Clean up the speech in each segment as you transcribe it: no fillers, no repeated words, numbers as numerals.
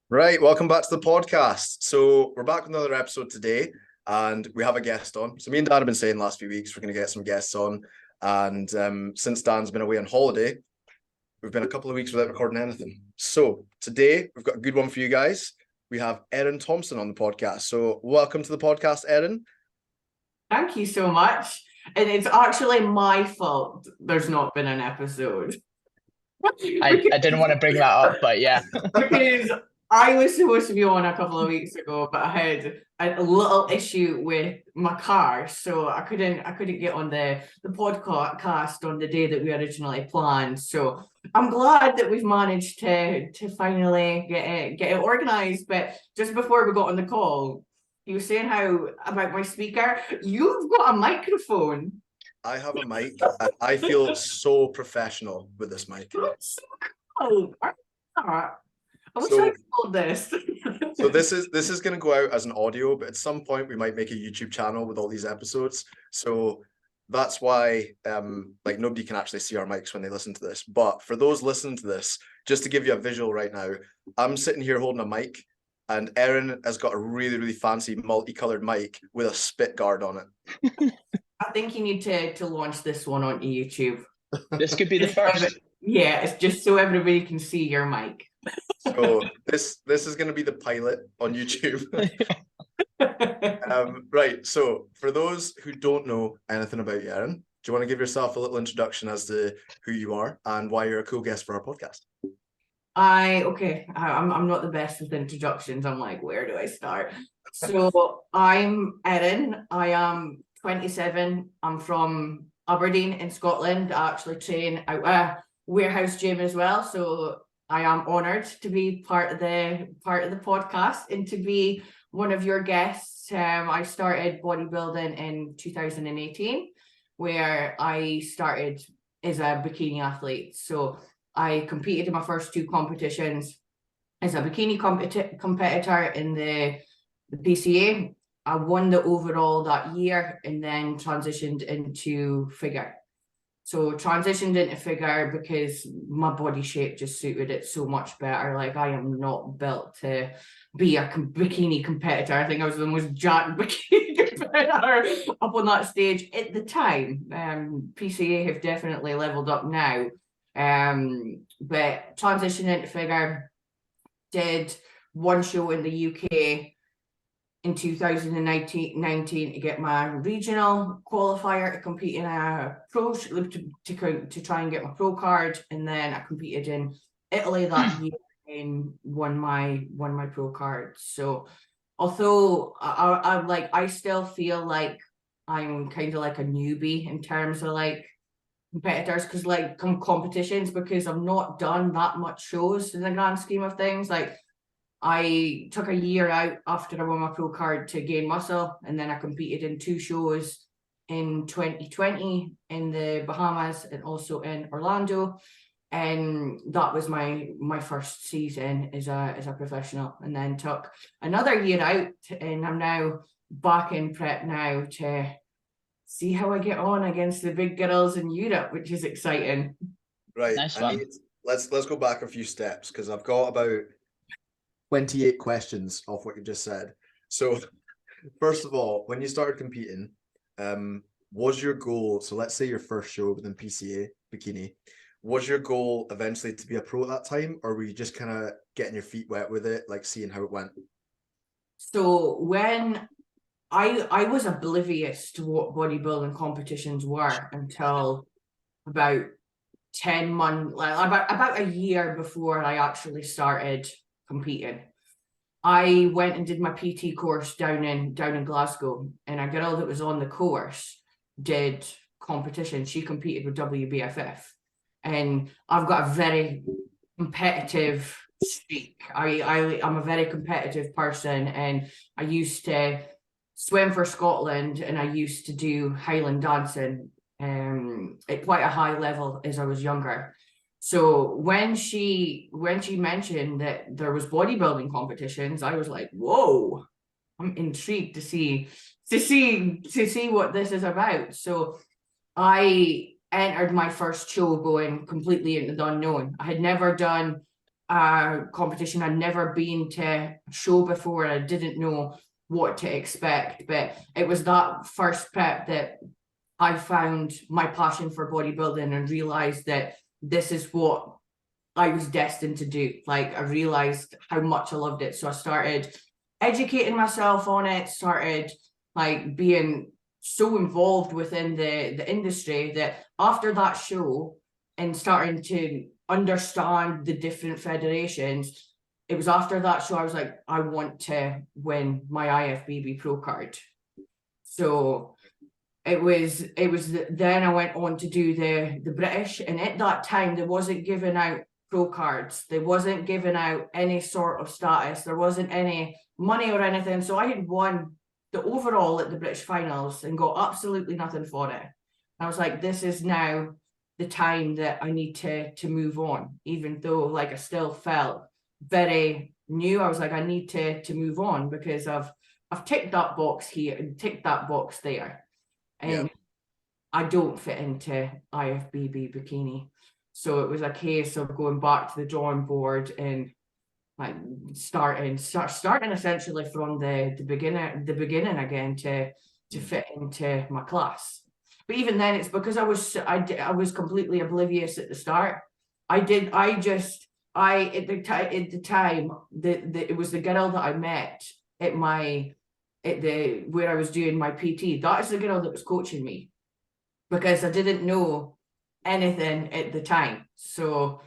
Right, welcome back to the podcast. So we're back with another episode today, and we have a guest on. So me and Dan have been saying last few weeks we're going to get some guests on, and since Dan's been away on holiday, we've been a couple of weeks without recording anything. So today we've got a good one for you guys. We have Erin Thomson on the podcast. So welcome to the podcast, Erin. Thank you so much. And it's actually my fault there's not been an episode. I didn't want to bring that up, but yeah. Because I was supposed to be on a couple of weeks ago, but I had a little issue with my car, so I couldn't get on the podcast on the day that we originally planned. So I'm glad that we've managed to finally get it organized. But just before we got on the call, you were saying how about my speaker. You've got a microphone. I have a mic, and I feel so professional with this mic. That's so cool. I wish I told this. So this is going to go out as an audio, but at some point we might make a YouTube channel with all these episodes. So that's why like nobody can actually see our mics when they listen to this. But for those listening to this, just to give you a visual right now, I'm sitting here holding a mic, and Erin has got a really, really fancy multicolored mic with a spit guard on it. I think you need to launch this one on YouTube. This could be the first. Yeah, it's just so everybody can see your mic. So this is going to be the pilot on YouTube. Right. So for those who don't know anything about you, Erin, do you want to give yourself a little introduction as to who you are and why you're a cool guest for our podcast? I'm not the best with introductions. I'm like, where do I start? So I'm Erin. I am 27. I'm from Aberdeen in Scotland. I actually train out a warehouse gym as well. So I am honoured to be part of the podcast and to be one of your guests. I started bodybuilding in 2018, where I started as a bikini athlete. So I competed in my first two competitions as a bikini competitor in the PCA. I won the overall that year and then transitioned into figure. So transitioned into figure because my body shape just suited it so much better. Like I am not built to be a bikini competitor. I think I was the most jacked bikini competitor up on that stage at the time. PCA have definitely leveled up now. But transitioned into figure, did one show in the UK in 2019 to get my regional qualifier to compete in a pro to try and get my pro card, and then I competed in Italy that year and won my pro card. So although I still feel like I'm kind of like a newbie in terms of like competitors, because like competitions, because I've not done that much shows in the grand scheme of things. Like I took a year out after I won my pro card to gain muscle, and then I competed in two shows in 2020 in the Bahamas and also in Orlando, and that was my first season as a professional. And then took another year out, and I'm now back in prep now to see how I get on against the big girls in Europe, which is exciting. Right. Nice one. Let's go back a few steps, because I've got about 28 questions off what you just said. So first of all, when you started competing, was your goal, so let's say your first show within PCA bikini, was your goal eventually to be a pro at that time, or were you just kind of getting your feet wet with it, like seeing how it went? So when I was oblivious to what bodybuilding competitions were until about 10 months, like about a year before I actually started competing. I went and did my PT course down in Glasgow, and a girl that was on the course did competition. She competed with WBFF, and I've got a very competitive streak. I'm a very competitive person, and I used to swim for Scotland, and I used to do Highland dancing at quite a high level as I was younger. So when she mentioned that there was bodybuilding competitions, I was like, whoa, I'm intrigued to see what this is about. So I entered my first show going completely into the unknown. I had never done a competition. I'd never been to a show before. I didn't know what to expect, but it was that first prep that I found my passion for bodybuilding and realized that this is what I was destined to do. Like, I realized how much I loved it. So I started educating myself on it, started like being so involved within the industry that after that show and starting to understand the different federations, it was after that show I was like, I want to win my IFBB pro card. So it was then I went on to do the British, and at that time they wasn't giving out pro cards, they wasn't giving out any sort of status, there wasn't any money or anything. So I had won the overall at the British finals and got absolutely nothing for it. I was like, this is now the time that I need to move on, even though like I still felt very new. I was like, I need to move on because I've ticked that box here and ticked that box there, and I don't fit into IFBB bikini. So it was a case of going back to the drawing board and like starting essentially from the beginning again to fit into my class. But even then, it's because I was completely oblivious at the start. At the time it was the girl that I met at where I was doing my PT. That is the girl that was coaching me, because I didn't know anything at the time. So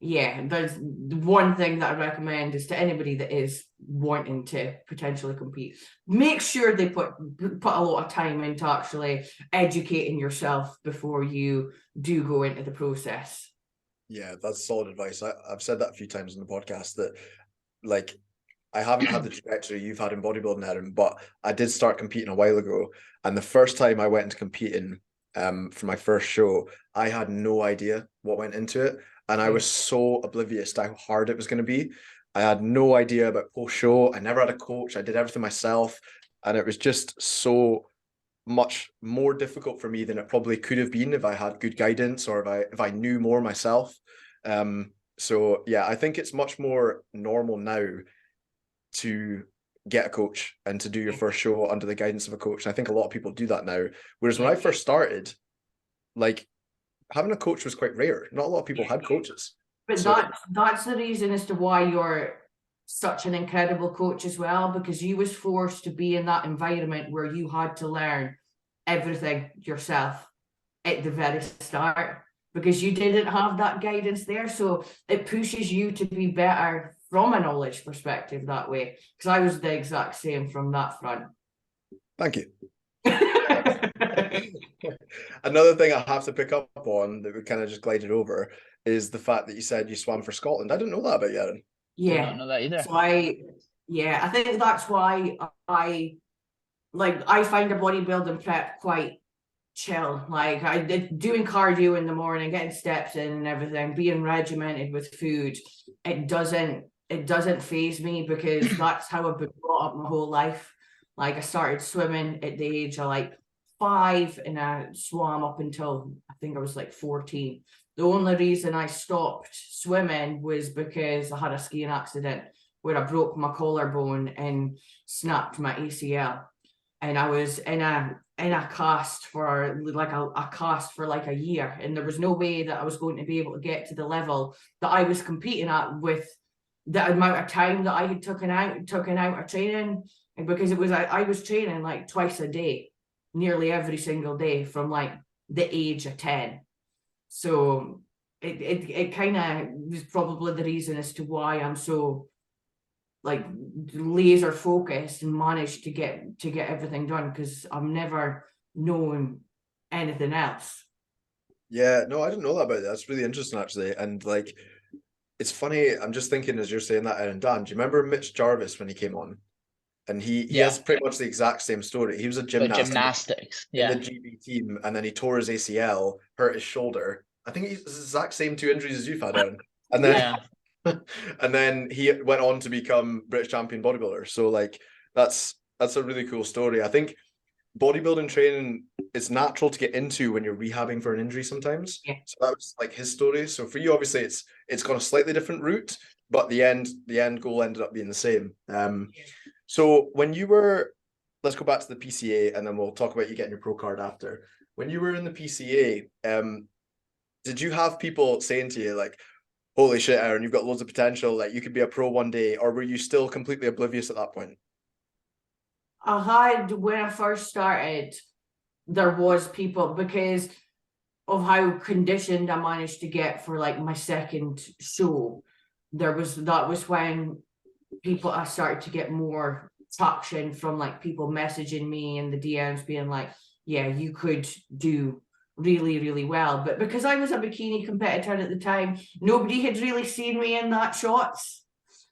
yeah, there's one thing that I recommend is to anybody that is wanting to potentially compete, make sure they put a lot of time into actually educating yourself before you do go into the process. Yeah, that's solid advice. I've said that a few times in the podcast that, like, I haven't had the trajectory you've had in bodybuilding, Erin, but I did start competing a while ago. And the first time I went into competing for my first show, I had no idea what went into it. And I was so oblivious to how hard it was going to be. I had no idea about post-show. I never had a coach. I did everything myself. And it was just so much more difficult for me than it probably could have been if I had good guidance or if I knew more myself. So yeah, I think it's much more normal now to get a coach and to do your first show under the guidance of a coach. And I think a lot of people do that now. Whereas when I first started, like, having a coach was quite rare. Not a lot of people had coaches. But that's the reason as to why you're such an incredible coach as well, because you was forced to be in that environment where you had to learn everything yourself at the very start, because you didn't have that guidance there. So it pushes you to be better from a knowledge perspective that way, because I was the exact same from that front. Thank you. Another thing I have to pick up on that we kind of just glided over is the fact that you said you swam for Scotland. I didn't know that about you, Erin. Yeah, did not know that either. So I think that's why I find a bodybuilding prep quite chill. Like, I did doing cardio in the morning, getting steps in and everything, being regimented with food. It doesn't faze me, because that's how I've been brought up my whole life. Like, I started swimming at the age of like 5, and I swam up until I think I was like 14. The only reason I stopped swimming was because I had a skiing accident where I broke my collarbone and snapped my ACL. And I was in a cast for like a year, and there was no way that I was going to be able to get to the level that I was competing at with the amount of time that I had taken out of training. And because I was training like twice a day, nearly every single day from like the age of 10. So it kind of was probably the reason as to why I'm so like laser focused and managed to get everything done, because I'm never known anything else. Yeah, no, I didn't know that about it. That's really interesting, actually. And like, it's funny, I'm just thinking as you're saying that, Erin, Dan, do you remember Mitch Jarvis when he came on? And he has pretty much the exact same story. He was a gymnastics in the GB team, and then he tore his ACL, hurt his shoulder. I think he's the exact same 2 injuries as you've had, Erin. And then and then he went on to become British champion bodybuilder. So like, that's a really cool story. I think bodybuilding training is natural to get into when you're rehabbing for an injury sometimes. Yeah. So that was like his story. So for you, obviously, it's gone a slightly different route, but the end goal ended up being the same. So when you were, let's go back to the PCA, and then we'll talk about you getting your pro card after. When you were in the PCA, did you have people saying to you like, holy shit, Erin, you've got loads of potential, like you could be a pro one day, or were you still completely oblivious at that point? When I first started, there was people, because of how conditioned I managed to get for like my second show. That was when I started to get more traction from like people messaging me in the DMs being like, yeah, you could do really, really well. But because I was a bikini competitor at the time, nobody had really seen me in that shots.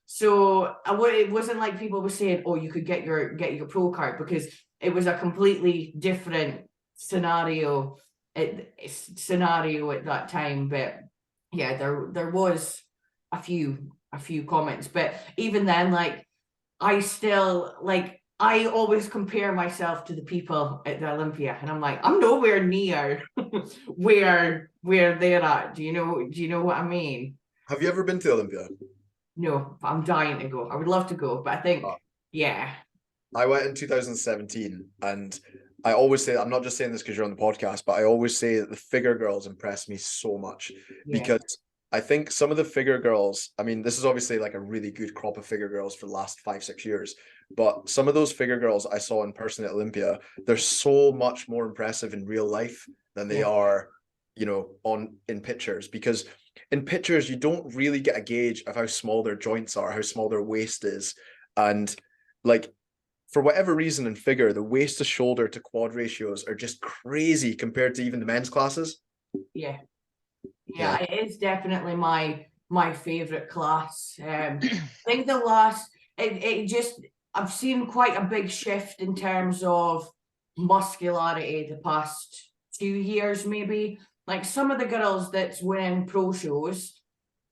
So it wasn't like people were saying, oh, you could get your pro card, because it was a completely different scenario at that time. But yeah, there was a few comments, but even then, like I always compare myself to the people at the Olympia, and I'm like, I'm nowhere near where they're at. Do you know what I mean? Have you ever been to Olympia? No, I'm dying to go. I would love to go, but I think, yeah. I went in 2017, and I always say, I'm not just saying this because you're on the podcast, but I always say that the figure girls impress me so much, because I think some of the figure girls, I mean, this is obviously like a really good crop of figure girls for the last 5-6 years, but some of those figure girls I saw in person at Olympia, they're so much more impressive in real life than they are, in pictures, because in pictures, you don't really get a gauge of how small their joints are, how small their waist is. And like, for whatever reason in figure, the waist to shoulder to quad ratios are just crazy compared to even the men's classes. Yeah, it is definitely my favorite class. I think the last, I've seen quite a big shift in terms of muscularity the past 2 years, maybe. Like some of the girls that's winning pro shows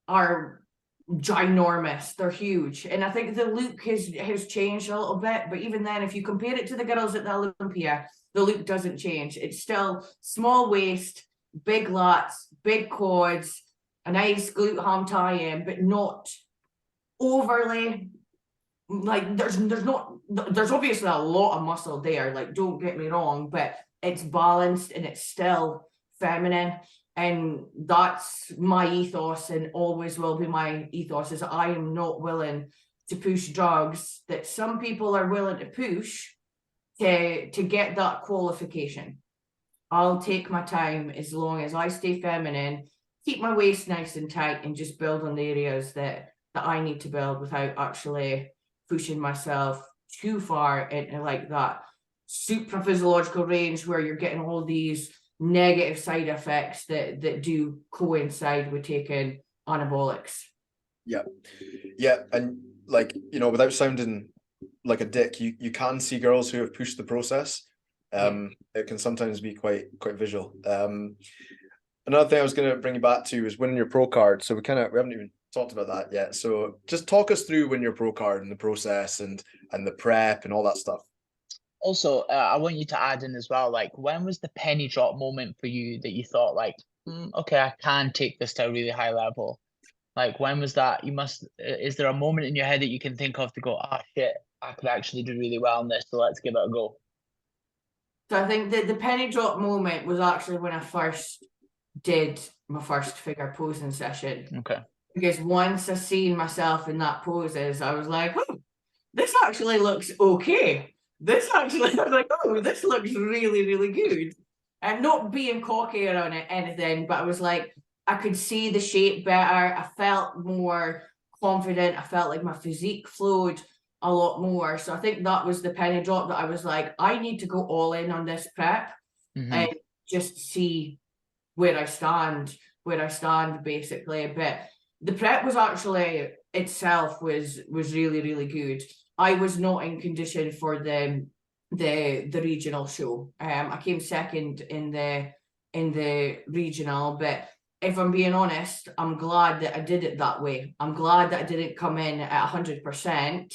are ginormous, they're huge, and I think the look has changed a little bit. But even then, if you compare it to the girls at the Olympia, the look doesn't change. It's still small waist, big lats, big quads, a nice glute ham tie-in, but not overly, like there's obviously a lot of muscle there, like don't get me wrong, but it's balanced and it's still feminine. And that's my ethos, and always will be my ethos, is I am not willing to push drugs that some people are willing to push to get that qualification. I'll take my time as long as I stay feminine, keep my waist nice and tight, and just build on the areas that I need to build without actually pushing myself too far into like that super physiological range where you're getting all these negative side effects that do coincide with taking anabolics. Yeah, and like, without sounding like a dick, you can see girls who have pushed the process. It can sometimes be quite visual. Another thing I was going to bring you back to is winning your pro card. So we haven't even talked about that yet. So just talk us through winning your pro card and the process and the prep and all that stuff. Also, I want you to add in as well, like, when was the penny drop moment for you that you thought like, okay, I can take this to a really high level? Like, when was that? Is there a moment in your head that you can think of to go, shit, I could actually do really well in this, so let's give it a go? So I think that the penny drop moment was actually when I first did my first figure posing session. Okay. Because once I seen myself in that poses, I was like, oh, this actually looks okay. I was like, oh, this looks really, really good. And not being cocky or anything, but I was like, I could see the shape better. I felt more confident. I felt like my physique flowed a lot more. So I think that was the penny drop, that I was like, I need to go all in on this prep and just see where I stand basically. But the prep was actually itself was really, really good. I was not in condition for the regional show. I came second in the regional, but if I'm being honest, I'm glad that I did it that way. I'm glad that I didn't come in at 100%,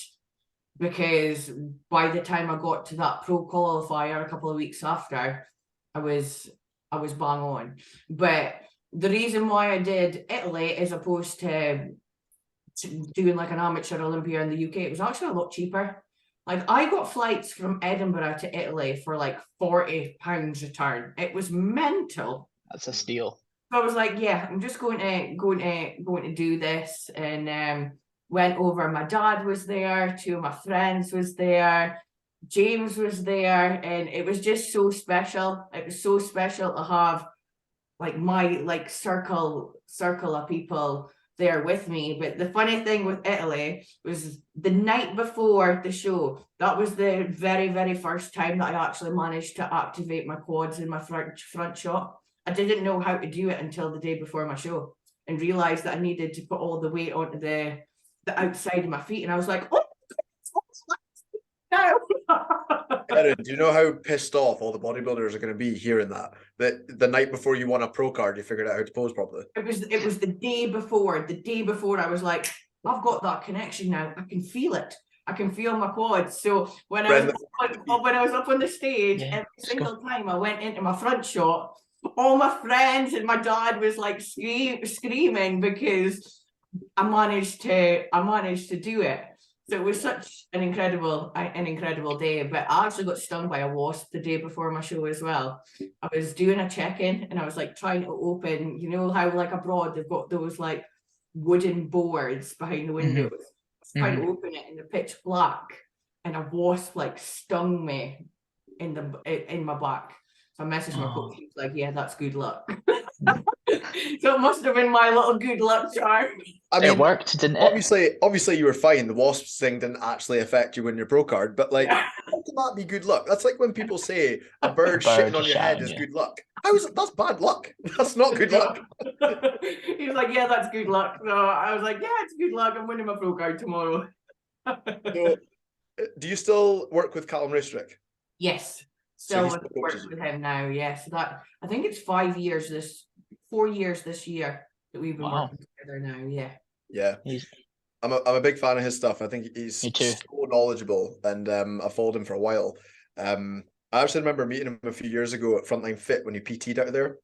because by the time I got to that pro qualifier a couple of weeks after, I was bang on. But the reason why I did Italy as opposed to doing like an amateur Olympia in the UK, it was actually a lot cheaper. Like I got flights from Edinburgh to Italy for like £40 return. It was mental. That's a steal. So I was like, yeah, I'm just going to do this, and went over. My dad was there, two of my friends was there, James was there, and it was just so special. It was so special to have like my like circle of people there with me. But the funny thing with Italy was the night before the show, that was the very, very first time that I actually managed to activate my quads in my front shot. I didn't know how to do it until the day before my show, and realized that I needed to put all the weight onto the outside of my feet. And I was like, oh, no. Erin, do you know how pissed off all the bodybuilders are going to be hearing that the night before you won a pro card, you figured out how to pose properly? It was the day before. The day before, I was like, I've got that connection now. I can feel it. I can feel my quads. So when I was up on the stage, every single time I went into my front shot, all my friends and my dad was like screaming because I managed to do it. So it was such an incredible day. But I actually got stung by a wasp the day before my show as well. I was doing a check-in and I was like trying to open, you know how like abroad they've got those like wooden boards behind the windows. I was trying to open it in the pitch black, and a wasp like stung me in my back. So I messaged my coach. He was like, "Yeah, that's good luck." So it must have been my little good luck charm. I mean, it worked, didn't it? Obviously you were fine. The wasp thing didn't actually affect you when your pro card, but like, how can that be good luck? That's like when people say a bird shitting on your head is good luck. That's bad luck. That's not good luck. He was like, "Yeah, that's good luck." So I was like, "Yeah, it's good luck. I'm winning my pro card tomorrow." So, do you still work with Callum Raystrick? Yes, still work with him now. Yes, that I think it's 4 years this year that we've been working together now. Yeah. I'm a big fan of his stuff. I think he's so knowledgeable, and I've followed him for a while. I actually remember meeting him a few years ago at Frontline Fit when he PT'd out there.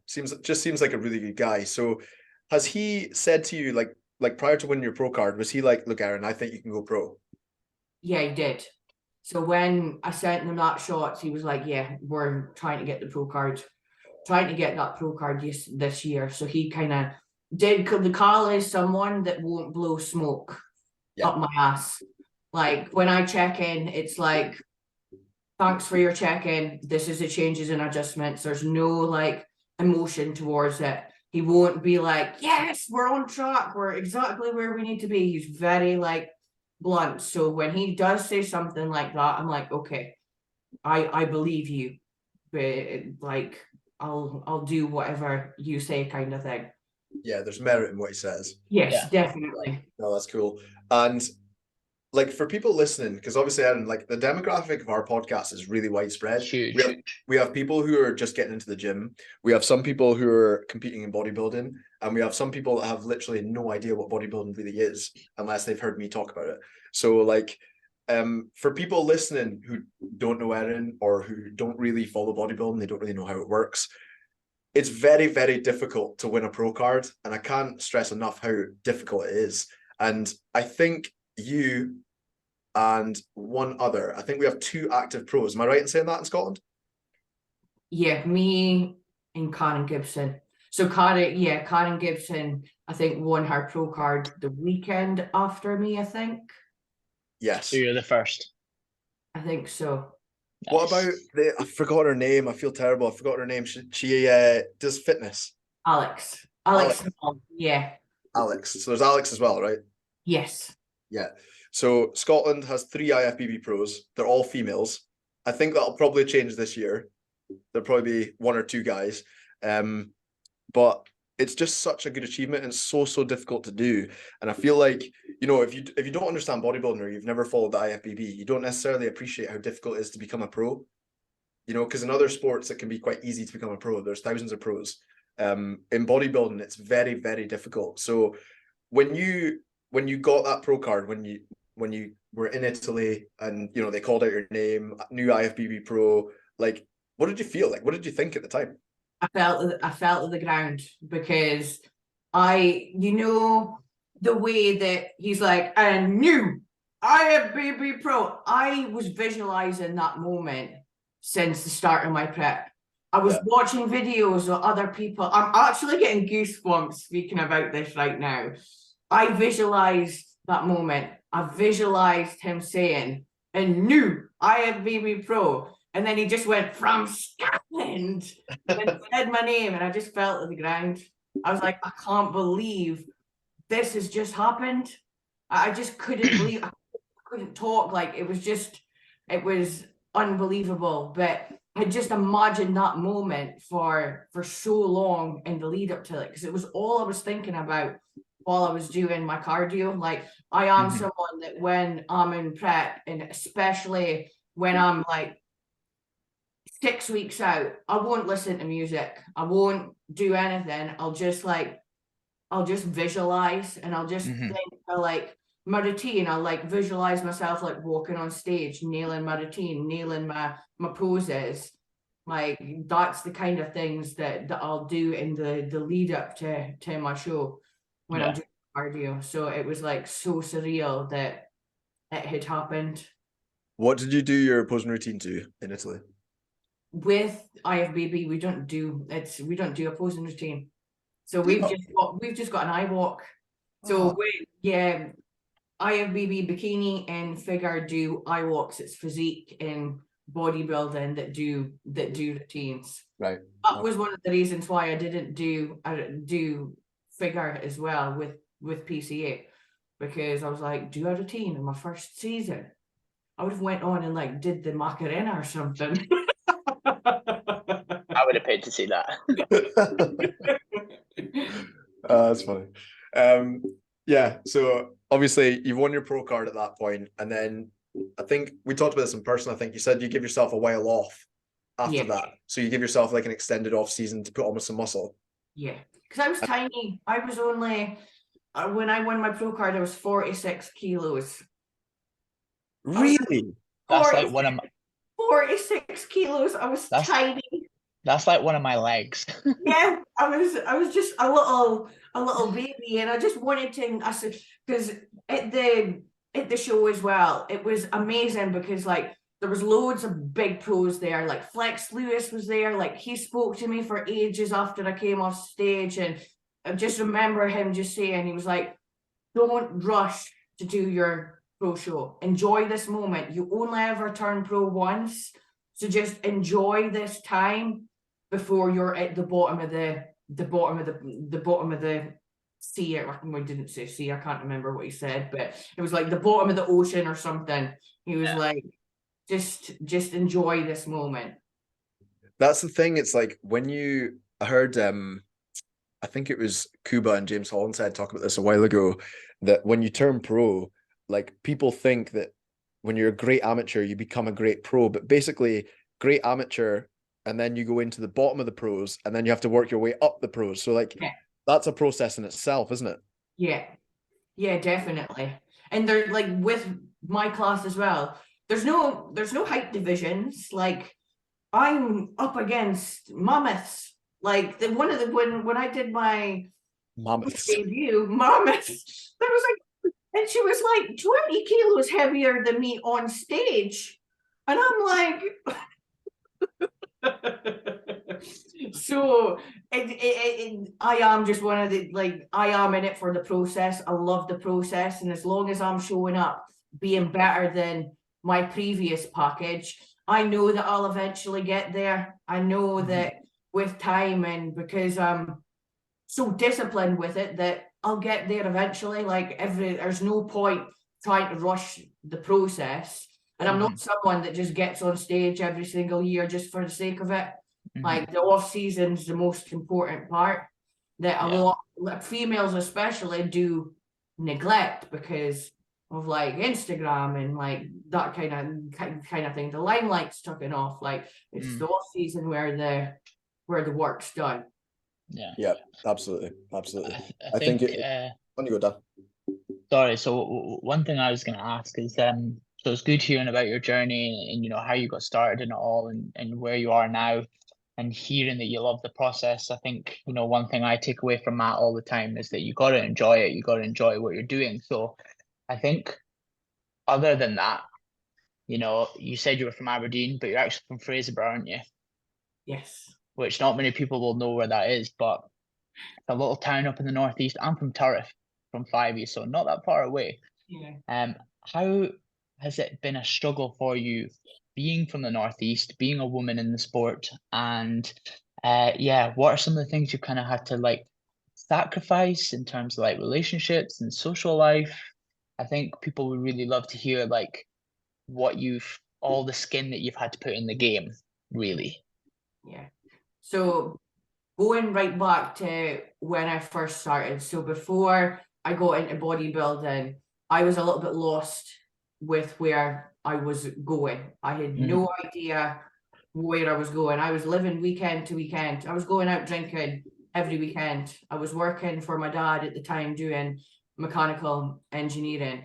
Seems like a really good guy. So has he said to you, like prior to winning your pro card, was he like, "Look, Erin, I think you can go pro"? Yeah, he did. So when I sent him that shots, he was like, "Yeah, we're trying to get the pro card, trying to get that pro card this year." So he kind of did. The Carl is someone that won't blow smoke up my ass. Like when I check in, it's like, "Thanks for your check-in. This is the changes and adjustments." There's no like emotion towards it. He won't be like, "Yes, we're on track. We're exactly where we need to be." He's very like blunt. So when he does say something like that, I'm like, okay, I believe you, but like I'll do whatever you say, kind of thing. Yeah, there's merit in what he says. Yes, definitely. No, that's cool. And like for people listening, because obviously, Erin, like the demographic of our podcast is really widespread. Huge. We have people who are just getting into the gym. We have some people who are competing in bodybuilding, and we have some people that have literally no idea what bodybuilding really is unless they've heard me talk about it. So like, for people listening who don't know Erin or who don't really follow bodybuilding, they don't really know how it works. It's very, very difficult to win a pro card, and I can't stress enough how difficult it is. And I think you and one other, I think we have 2 active pros. Am I right in saying that in Scotland? Yeah, me and Karen Gibson. So Karen Gibson, I think, won her pro card the weekend after me, I think. Yes. So you're the first. I think so. Nice. What about I forgot her name. I feel terrible. I forgot her name. She does fitness. Alex. Yeah. Alex. So there's Alex as well, right? Yes. Yeah. So Scotland has 3 IFBB pros. They're all females. I think that'll probably change this year. There'll probably be 1 or 2 guys. But it's just such a good achievement, and so difficult to do. And I feel like, you know, if you don't understand bodybuilding or you've never followed the IFBB, you don't necessarily appreciate how difficult it is to become a pro. You know, because in other sports it can be quite easy to become a pro. There's thousands of pros. In bodybuilding, it's very, very difficult. So when you got that pro card, when you were in Italy and, you know, they called out your name, new IFBB pro, like, what did you feel like? What did you think at the time? I fell to the ground, because you know, the way that he's like, and new IFBB Pro. I was visualizing that moment since the start of my prep. I was watching videos of other people. I'm actually getting goosebumps speaking about this right now. I visualized that moment. I visualized him saying, and new IFBB Pro. And then he just went from Scotland and said my name, and I just fell to the ground. I was like, I can't believe this has just happened. I just couldn't believe, I couldn't talk. Like, it was unbelievable. But I just imagined that moment for so long in the lead up to it, because it was all I was thinking about while I was doing my cardio. Like, I am someone that when I'm in prep, and especially when I'm like 6 weeks out, I won't listen to music. I won't do anything. I'll just visualize, and I'll just think of like my routine. I'll like visualize myself like walking on stage, nailing my routine, nailing my poses. Like, that's the kind of things that I'll do in the lead up to my show when I'm doing cardio. So it was like so surreal that it had happened. What did you do your posing routine to in Italy? With IFBB, we don't do a posing routine. So we've just got an eye walk. So IFBB bikini and figure do eye walks. It's physique and bodybuilding that do routines. Right. That was one of the reasons why I didn't do figure as well with PCA, because I was like, do a routine in my first season. I would have went on and like did the Macarena or something. I would have paid to see that. That's funny. Yeah, so obviously you've won your pro card at that point, and then I think we talked about this in person. I think you said you give yourself a while off after that. So you give yourself like an extended off season to put on with some muscle. Yeah, because I was tiny. I was only, when I won my pro card, I was 46 kilos. Really? That's like one of my 46 kilos. I was tiny. That's like one of my legs. Yeah, I was just a little baby, and I just wanted to. I said, because at the show as well, it was amazing, because like there was loads of big pros there. Like Flex Lewis was there. Like, he spoke to me for ages after I came off stage, and I just remember him just saying, he was like, "Don't rush to do your pro show. Enjoy this moment. You only ever turn pro once, so just enjoy this time before you're at the bottom of the sea." We didn't say sea. I can't remember what he said, but it was like the bottom of the ocean or something. He was like, just enjoy this moment. That's the thing. It's like when I heard I think it was Kuba and James Hollinshead talk about this a while ago, that when you turn pro, like, people think that when you're a great amateur, you become a great pro, but basically great amateur, and then you go into the bottom of the pros, and then you have to work your way up the pros. So like, that's a process in itself, isn't it? Yeah, definitely. And they're like, with my class as well, there's no height divisions. Like, I'm up against mammoths. Like, when I did my debut, mammoths, there was like, and she was like 20 kilos heavier than me on stage, and I'm like, so I am just one of the, like, I am in it for the process. I love the process, and as long as I'm showing up being better than my previous package, I know that I'll eventually get there. I know that with time, and because I'm so disciplined with it, that I'll get there eventually. Like, there's no point trying to rush the process. And I'm not someone that just gets on stage every single year just for the sake of it. Like, the off season's the most important part that a lot, females especially, do neglect because of like Instagram and like that kind of thing. The limelight's taken off. Like, it's the off season where the work's done. Yeah, absolutely. I think when you go down. Sorry, so one thing I was going to ask is, so it's good hearing about your journey and how you got started and all, and where you are now. and hearing that you love the process. I think, you know, one thing I take away from Matt all the time is that you got to enjoy it. You got to enjoy what you're doing. So I think other than that, you know, you said you were from Aberdeen, but you're actually from Fraserburgh, aren't you? Yes. Which not many people will know where that is, but it's a little town up in the northeast. I'm from Turriff, from Fyvie, so not that far away. Yeah. How has it been a struggle for you being from the northeast, being a woman in the sport, and yeah, what are some of the things you kind of had to like sacrifice in terms of like relationships and social life? I think people would really love to hear like what you've all the skin that you've had to put in the game, really. Yeah. So going right back to when I first started, so before I got into bodybuilding, I was a little bit lost with where I was going. I had no idea where I was going. I was living weekend to weekend. I was going out drinking every weekend. I was working for my dad at the time doing mechanical engineering.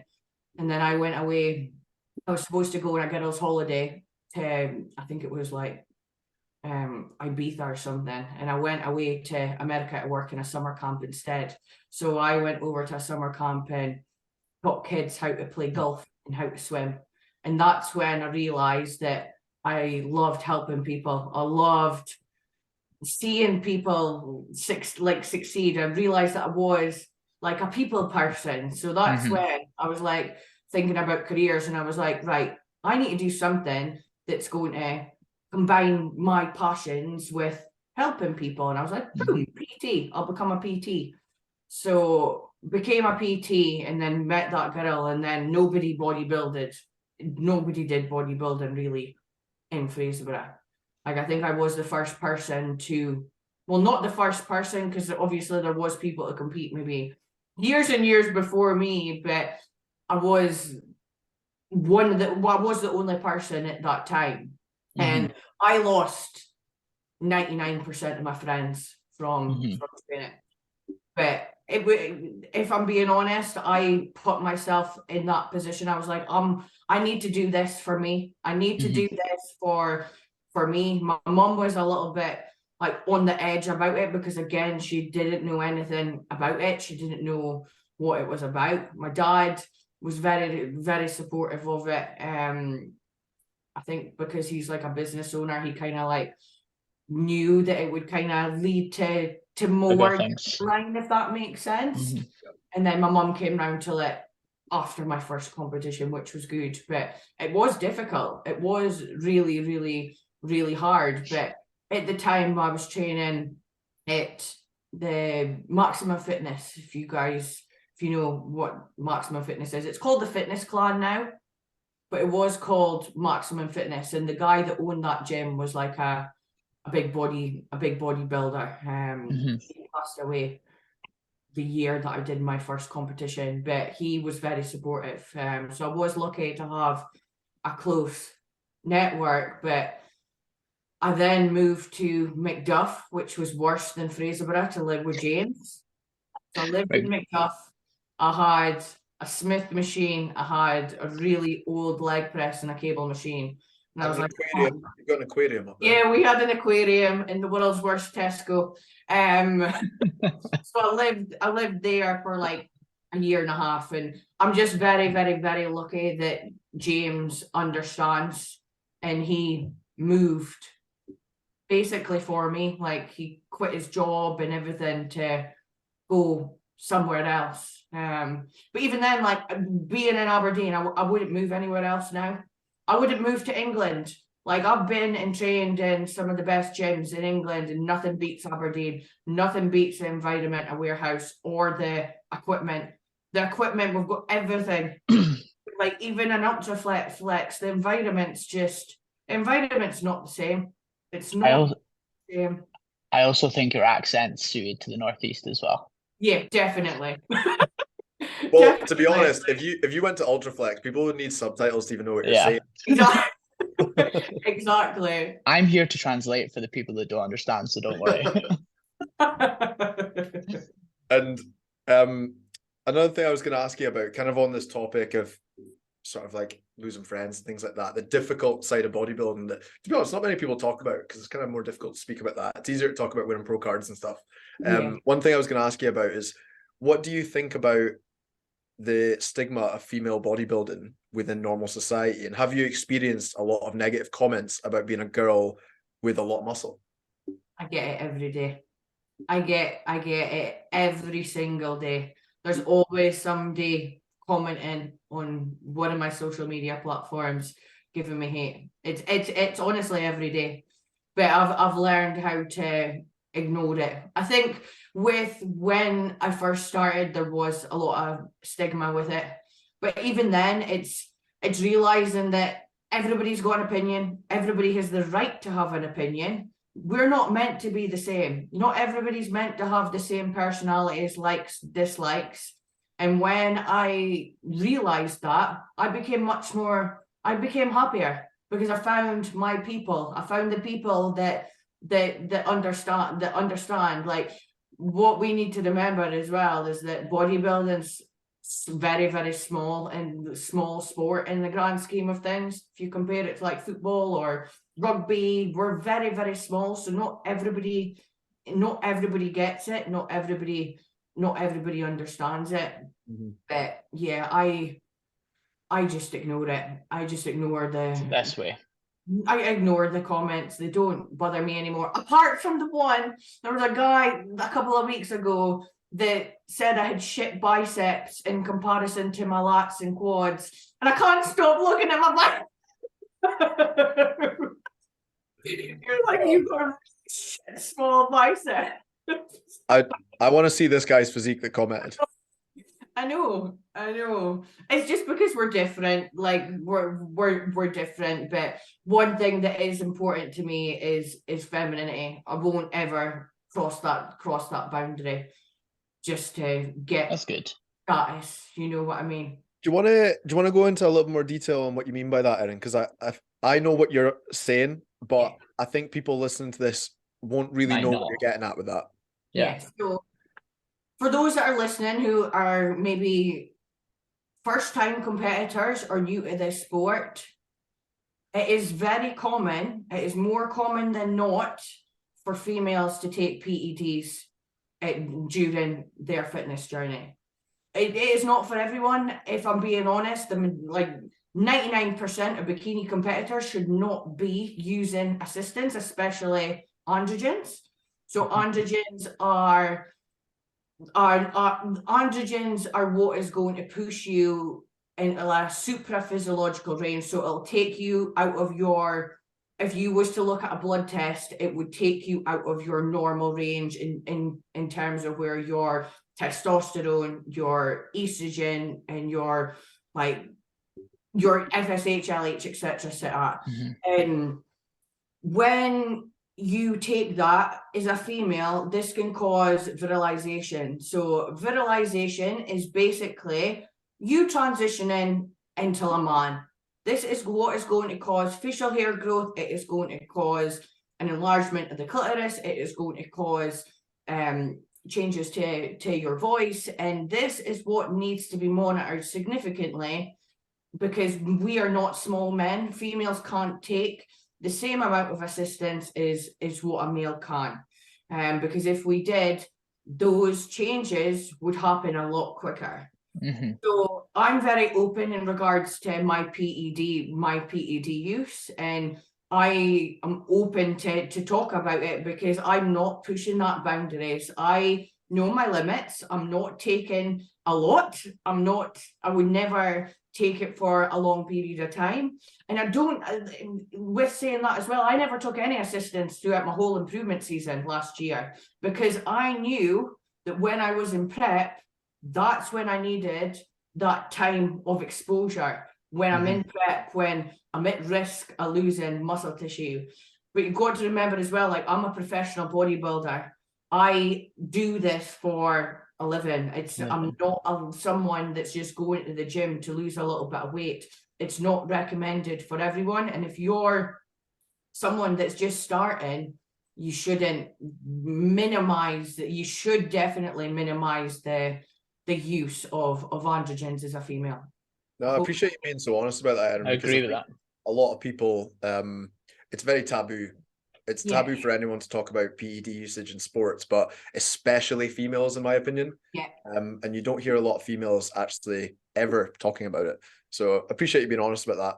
And then I went away. I was supposed to go on a girls' holiday to, I think it was like Ibiza or something, and I went away to America to work in a summer camp instead. So I went over to a summer camp and taught kids how to play golf and how to swim. And that's when I realized that I loved helping people. I loved seeing people succeed. I realized that I was like a people person. So that's when I was like thinking about careers, and I was like, right, I need to do something that's going to combine my passions with helping people. And I was like, boom, PT, I'll become a PT. So became a PT and then met that girl, and then nobody did bodybuilding really in Fraserburgh. Like, I think I was the first person to, well, not the first person, because obviously there was people to compete maybe years and years before me, but I was I was the only person at that time. And I lost 99% of my friends from training. But if I'm being honest, I put myself in that position. I was like, I need to do this for me. I need to do this for me. My mum was a little bit like on the edge about it, because again, she didn't know anything about it. She didn't know what it was about. My dad was very, very supportive of it. I think because he's like a business owner, he kind of like knew that it would kind of lead to more line, if that makes sense. And then my mum came round to it after my first competition, which was good, but it was difficult. It was really, really, really hard. But at the time I was training at the Maximum Fitness, if you know what Maximum Fitness is. It's called the Fitness Clan now, but it was called Maximum Fitness, and the guy that owned that gym was like a big bodybuilder. He passed away the year that I did my first competition, but he was very supportive. So I was lucky to have a close network, but I then moved to Macduff, which was worse than Fraserburgh, to live with James. So I lived in Macduff. I had a Smith machine, I had a really old leg press and a cable machine. And I was like, aquarium. You've got an aquarium up there. Yeah, we had an aquarium in the world's worst Tesco. So I lived there for like a year and a half, and I'm just very, very, very lucky that James understands, and he moved basically for me. Like, he quit his job and everything to go somewhere else. But even then, like, being in Aberdeen, I wouldn't move anywhere else now. I wouldn't move to England. Like, I've been and trained in some of the best gyms in England, and nothing beats Aberdeen. Nothing beats the environment, a warehouse, or the equipment. The equipment, we've got everything. Like, even an Ultraflex, the environment's not the same. It's not the same. I also think your accent's suited to the northeast as well. Yeah, definitely. Well, to be honest, if you went to Ultraflex, people would need subtitles to even know what you're saying. Exactly. I'm here to translate for the people that don't understand, so don't worry. And another thing I was going to ask you about, kind of on this topic of sort of like losing friends and things like that, the difficult side of bodybuilding that, to be honest, not many people talk about, because it's kind of more difficult to speak about that. It's easier to talk about winning pro cards and stuff. Yeah. One thing I was going to ask you about is, what do you think about the stigma of female bodybuilding within normal society, and have you experienced a lot of negative comments about being a girl with a lot of muscle? I get it every day. I get it every single day. There's always somebody commenting on one of my social media platforms giving me hate. It's honestly every day. But I've learned how to ignore it. I think when I first started, there was a lot of stigma with it. But even then, it's realizing that everybody's got an opinion. Everybody has the right to have an opinion. We're not meant to be the same. Not everybody's meant to have the same personalities, likes, dislikes. And when I realized that, I became happier, because I found my people. I found the people that understand. Like, what we need to remember as well is that bodybuilding's very, very small and small sport in the grand scheme of things. If you compare it to like football or rugby, we're very, very small. So not everybody gets it. Not everybody understands it. Mm-hmm. But yeah, I just ignore it. I just ignore It's the best way. I ignore the comments. They don't bother me anymore. Apart from the one, there was a guy a couple of weeks ago that said I had shit biceps in comparison to my lats and quads, and I can't stop looking at my back. You're like, you've got a shit small bicep. I want to see this guy's physique that commented. I know. It's just because we're different. Like, we're different. But one thing that is important to me is femininity. I won't ever cross that boundary just to get That's good. status. You know what I mean? Do you want to go into a little more detail on what you mean by that, Erin? Because I know what you're saying, but I think people listening to this won't really know what you're getting at with that. Yeah. So for those that are listening who are maybe first-time competitors or new to this sport, it is very common. It is more common than not for females to take PEDs during their fitness journey. It is not for everyone. If I'm being honest, like 99% of bikini competitors should not be using assistants, especially androgens. So androgens are what is going to push you into a supraphysiological range. So it'll take you out of your, if you was to look at a blood test, it would take you out of your normal range in terms of where your testosterone, your estrogen, and your FSH, LH, etc. sit at. And when you take that as a female, this can cause virilization. So virilization is basically you transitioning into a man. This is what is going to cause facial hair growth. It is going to cause an enlargement of the clitoris. It is going to cause changes to your voice. And this is what needs to be monitored significantly, because we are not small men. Females can't take the same amount of assistance is what a male can. Because if we did, those changes would happen a lot quicker. So I'm very open in regards to my PED use, and I am open to talk about it because I'm not pushing that boundaries. I know my limits. I'm not taking a lot. I would never take it for a long period of time. And I don't, with saying that as well, I never took any assistance throughout my whole improvement season last year, because I knew that when I was in prep, that's when I needed that time of exposure. When I'm in prep, when I'm at risk of losing muscle tissue. But you've got to remember as well, like, I'm a professional bodybuilder. I do this for a living. I'm not someone that's just going to the gym to lose a little bit of weight. It's not recommended for everyone. And if you're someone that's just starting, you shouldn't minimize that. You should definitely minimize the use of androgens as a female. No, I appreciate you being so honest about that, Erin, I because agree with think that. a lot of people, it's very taboo. It's Yeah. taboo for anyone to talk about PED usage in sports, but especially females, in my opinion. Yeah. And you don't hear a lot of females actually ever talking about it. So appreciate you being honest about that.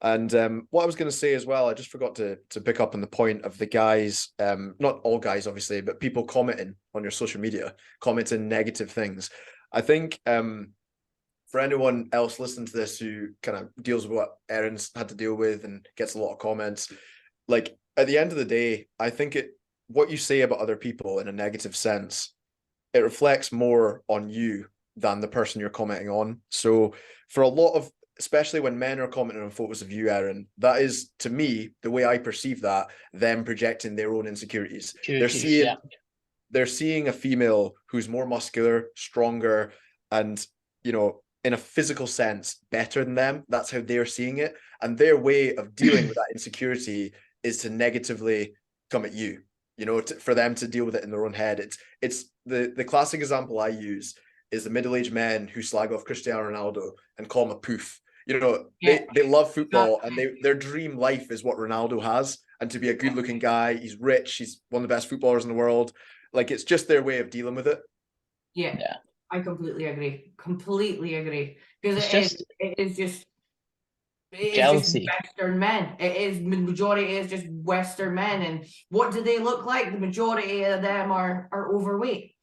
And what I was going to say as well, I just forgot to pick up on the point of the guys, not all guys, obviously, but people commenting on your social media, commenting negative things. I think for anyone else listening to this who kind of deals with what Erin's had to deal with and gets a lot of comments, like at the end of the day, I think what you say about other people in a negative sense, it reflects more on you than the person you're commenting on. So for a lot of, especially when men are commenting on photos of you, Erin, that is, to me, the way I perceive that, them projecting their own insecurities. They're seeing a female who's more muscular, stronger, and, you know, in a physical sense, better than them. That's how they're seeing it. And their way of dealing with that insecurity is to negatively come at you, you know, for them to deal with it in their own head. It's the classic example I use is the middle-aged men who slag off Cristiano Ronaldo and call him a poof. You know, they love football and their dream life is what Ronaldo has. And to be a good-looking guy, he's rich, he's one of the best footballers in the world. Like, it's just their way of dealing with it. Yeah. I completely agree. Completely agree. Because it is just jealousy. Western men. Majority is just Western men. And what do they look like? The majority of them are overweight.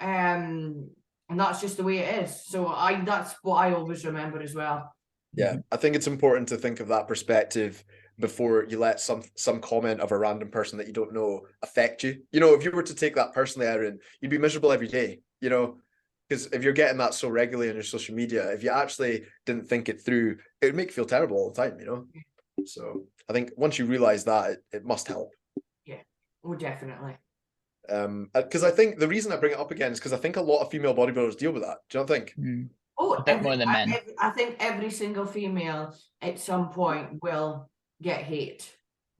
And that's just the way it is. So that's what I always remember as well. Yeah, I think it's important to think of that perspective before you let some comment of a random person that you don't know affect you. You know, if you were to take that personally, Erin, you'd be miserable every day, you know, because if you're getting that so regularly on your social media, if you actually didn't think it through, it would make you feel terrible all the time, you know? So I think once you realize that, it must help. Yeah, oh, definitely. Because I think the reason I bring it up again is because I think a lot of female bodybuilders deal with that. Do you not think? Oh, a bit more than men. I think every single female at some point will get hate,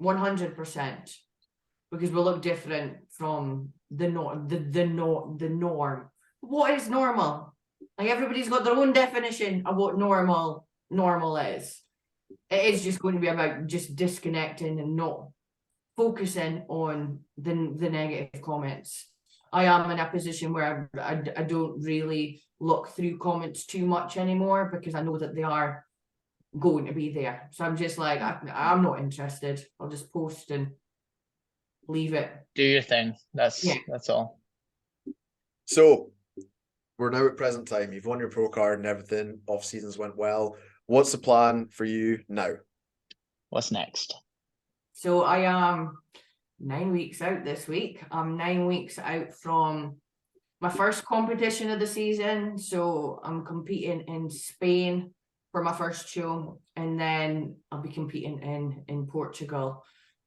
100%, because we look different from the norm. What is normal? Like, everybody's got their own definition of what normal is. It is just going to be about just disconnecting and not focusing on the negative comments. I am in a position where I don't really look through comments too much anymore because I know that they are going to be there. So I'm just like, I'm not interested. I'll just post and leave it. Do your thing. That's all. So we're now at present time. You've won your pro card and everything. Off seasons went well. What's the plan for you now? What's next? So I am 9 weeks out this week. I'm 9 weeks out from my first competition of the season. So I'm competing in Spain for my first show, and then I'll be competing in Portugal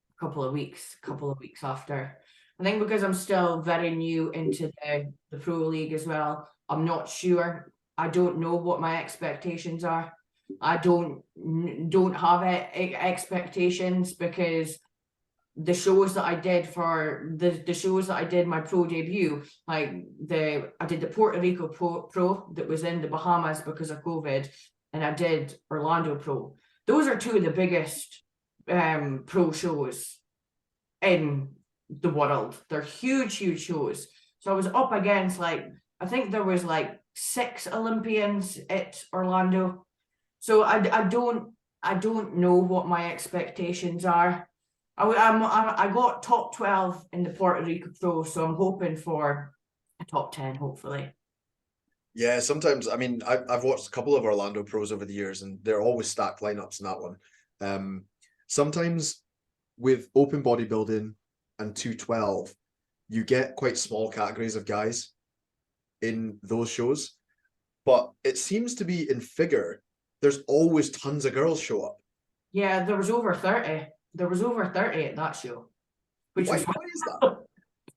a couple of weeks after. I think because I'm still very new into the pro league as well, I'm not sure. I don't know what my expectations are. I don't have expectations because the shows that I did for the shows that I did my pro debut, like I did the Puerto Rico pro that was in the Bahamas because of COVID, and I did Orlando Pro. Those are two of the biggest pro shows in the world. They're huge shows. So I was up against, like, I think there was like 6 Olympians at Orlando. So I don't know what my expectations are. I got top 12 in the Puerto Rico Pro, so I'm hoping for a top 10, hopefully. Yeah, sometimes, I mean, I've watched a couple of Orlando pros over the years, and they're always stacked lineups in that one. Sometimes with open bodybuilding and 212, you get quite small categories of guys in those shows, but it seems to be in figure, there's always tons of girls show up. Yeah, there was over 30. There was over 30 at that show. Why is that?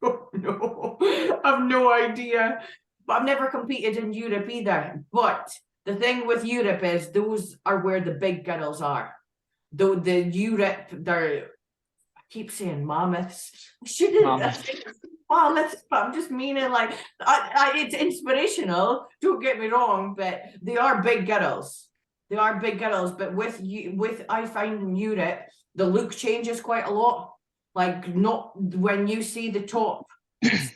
No, I've no idea. But I've never competed in Europe either. But the thing with Europe is those are where the big girls are. Though the Europe, I keep saying mammoths. I shouldn't. Mammoths, but I'm just meaning, like, it's inspirational. Don't get me wrong, but they are big girls. They are big girls, but I find in Europe, the look changes quite a lot. Like, not when you see the top six,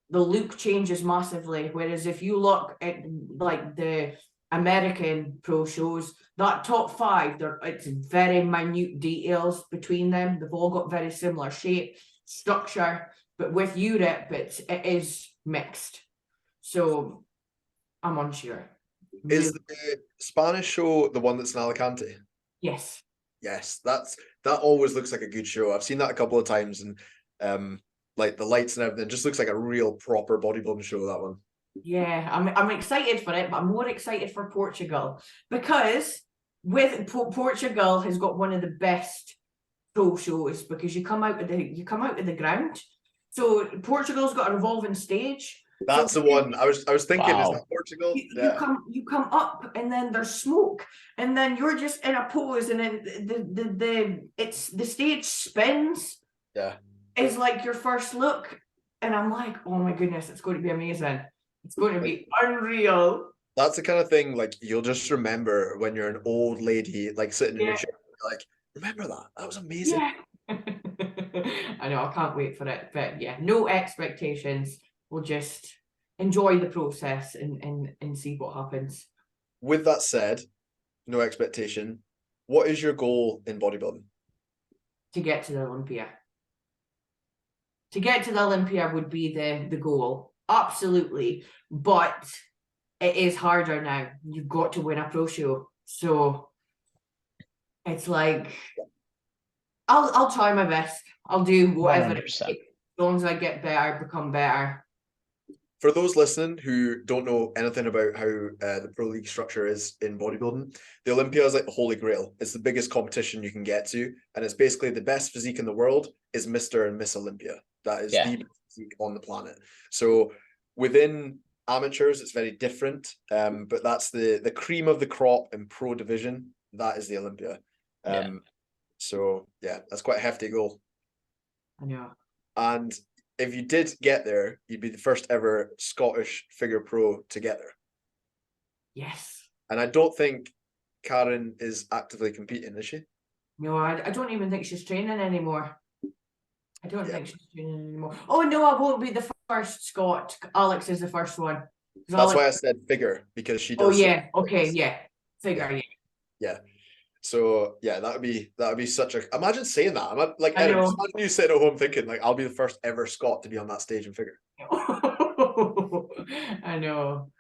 the look changes massively. Whereas if you look at like the American pro shows, that top five, it's very minute details between them. They've all got very similar shape, structure, but with Europe, it is mixed. So I'm unsure. Is the Spanish show the one that's in Alicante? Yes. Yes, that always looks like a good show. I've seen that a couple of times, and like the lights and everything just looks like a real proper bodybuilding show, that one. Yeah, I'm excited for it, but I'm more excited for Portugal because Portugal has got one of the best pro shows because you come out of the ground. So Portugal's got a revolving stage. That's the one. I was thinking, is that Portugal? You come up and then there's smoke and then you're just in a pose and then the stage spins. Yeah. It's like your first look. And I'm like, oh my goodness, it's going to be amazing. It's going to be unreal. That's the kind of thing like you'll just remember when you're an old lady like sitting in your chair. Like, remember that? That was amazing. Yeah. I know, I can't wait for it. But yeah, no expectations. We'll just enjoy the process and see what happens. With that said, no expectation. What is your goal in bodybuilding? To get to the Olympia. To get to the Olympia would be the goal. Absolutely. But it is harder now. You've got to win a pro show. So it's like I'll try my best. I'll do whatever 100%. it takes. As long as I get better, become better. For those listening who don't know anything about how the pro league structure is in bodybuilding, the Olympia is like the holy grail. It's the biggest competition you can get to, and it's basically the best physique in the world is Mr. and Miss Olympia. That is the best physique on the planet. So within amateurs, it's very different, but that's the cream of the crop in pro division. That is the Olympia. So yeah, that's quite a hefty goal. I know. And if you did get there, you'd be the first ever Scottish figure pro to get there. Yes. And I don't think Karen is actively competing, is she? No, I don't even think she's training anymore. I don't think she's training anymore. Oh no, I won't be the first Scot. Alex is the first one. That's why I said figure, because she does. Oh yeah, okay, yeah. Figure, yeah. So yeah, that would be such a. Imagine saying that. I'm like, I Erin, know. just imagine you sitting at home thinking like, I'll be the first ever Scot to be on that stage and figure. I know.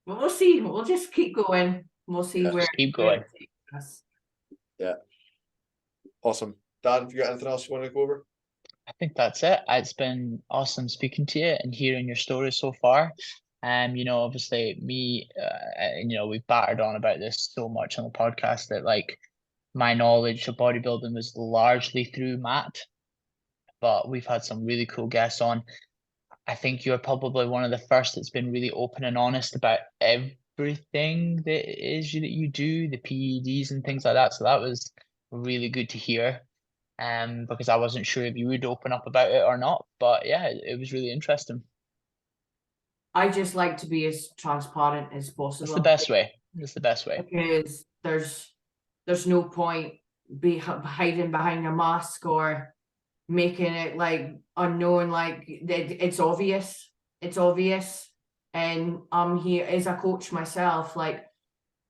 But we'll see. We'll just keep going. We'll see where. Keep going. It takes us. Yeah. Awesome. Dan, have you got anything else you want to go over? I think that's it. It's been awesome speaking to you and hearing your story so far. Obviously me, we've battered on about this so much on the podcast that like my knowledge of bodybuilding was largely through Matt, but we've had some really cool guests on. I think you're probably one of the first that's been really open and honest about everything that it is that you do, the PEDs and things like that. So that was really good to hear. Because I wasn't sure if you would open up about it or not. But yeah, it was really interesting. I just like to be as transparent as possible. It's the best way. It's the best way. Because there's no point hiding behind a mask or making it like unknown. Like it's obvious. It's obvious. And I'm here as a coach myself. Like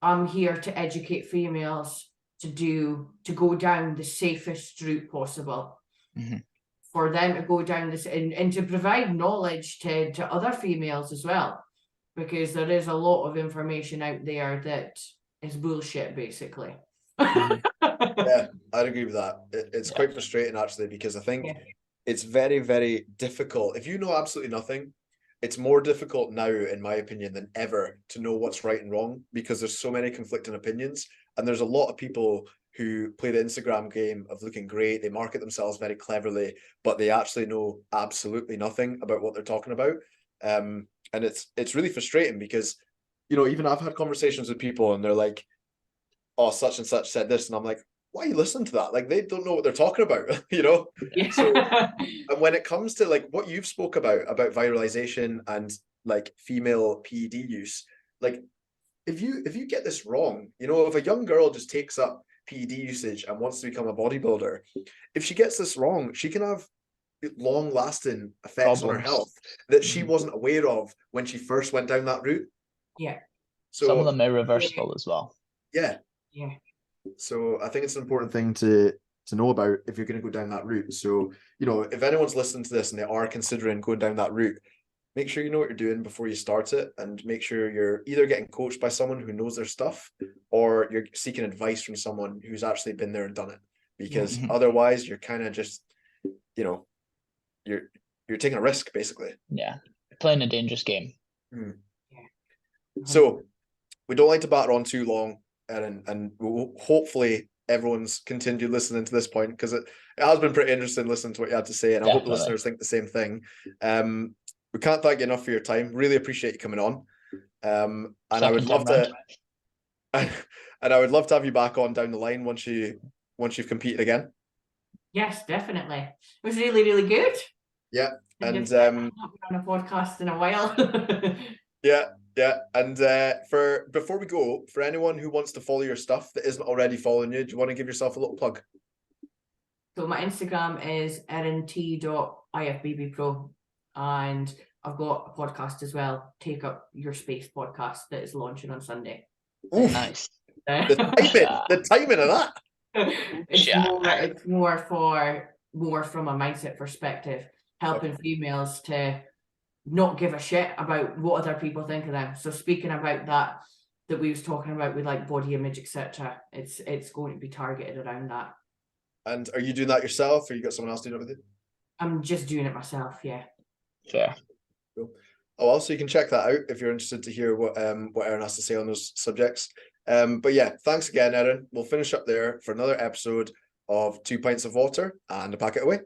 I'm here to educate females to go down the safest route possible. Mm-hmm. For them to go down this and to provide knowledge to other females as well, because there is a lot of information out there that is bullshit basically. Yeah, I'd agree with that. It's quite frustrating actually, because I think it's very, very difficult. If you know absolutely nothing, it's more difficult now, in my opinion, than ever to know what's right and wrong, because there's so many conflicting opinions. And there's a lot of people who play the Instagram game of looking great. They market themselves very cleverly, but they actually know absolutely nothing about what they're talking about. And it's really frustrating because, even I've had conversations with people and they're like, oh, such and such said this. And I'm like, why are you listening to that? Like, they don't know what they're talking about, Yeah. So, and when it comes to like what you've spoke about viralization and like female PED use, like if you get this wrong, you know, if a young girl just takes up PED usage and wants to become a bodybuilder, if she gets this wrong, she can have long-lasting effects on her Problems. health that she wasn't aware of when she first went down that route. Yeah. So Some of them are reversible as well. yeah. Yeah. So I think it's an important thing to know about if you're going to go down that route. So, you know, if anyone's listening to this and they are considering going down that route, make sure you know what you're doing before you start it, and make sure you're either getting coached by someone who knows their stuff, or you're seeking advice from someone who's actually been there and done it. Because otherwise you're kind of just, you know, you're taking a risk basically. Yeah. Playing a dangerous game. So we don't like to batter on too long, Erin, and we'll, hopefully everyone's continued listening to this point, because it has been pretty interesting listening to what you had to say, and I hope the listeners think the same thing. We can't thank you enough for your time. Really appreciate you coming on. And I would love to and I would love to have you back on down the line once you've competed again. Yes, definitely. It was really, really good. Yeah. And I've not been on a podcast in a while. Yeah. And before we go, for anyone who wants to follow your stuff that isn't already following you, do you want to give yourself a little plug? So my Instagram is erin.t.ifbbpro, and I've got a podcast as well, Take Up Your Space podcast, that is launching on Sunday. Oof. Nice. The timing of that. It's more from a mindset perspective, helping females to not give a shit about what other people think of them. So speaking about that we was talking about with like body image, etc., it's going to be targeted around that. And are you doing that yourself, or you got someone else doing it with you? I'm just doing it myself, yeah. Fair. Cool. Oh, well, so you can check that out if you're interested to hear what Erin has to say on those subjects. But yeah, thanks again, Erin. We'll finish up there for another episode of 2 Pints of Water and a Packet Away.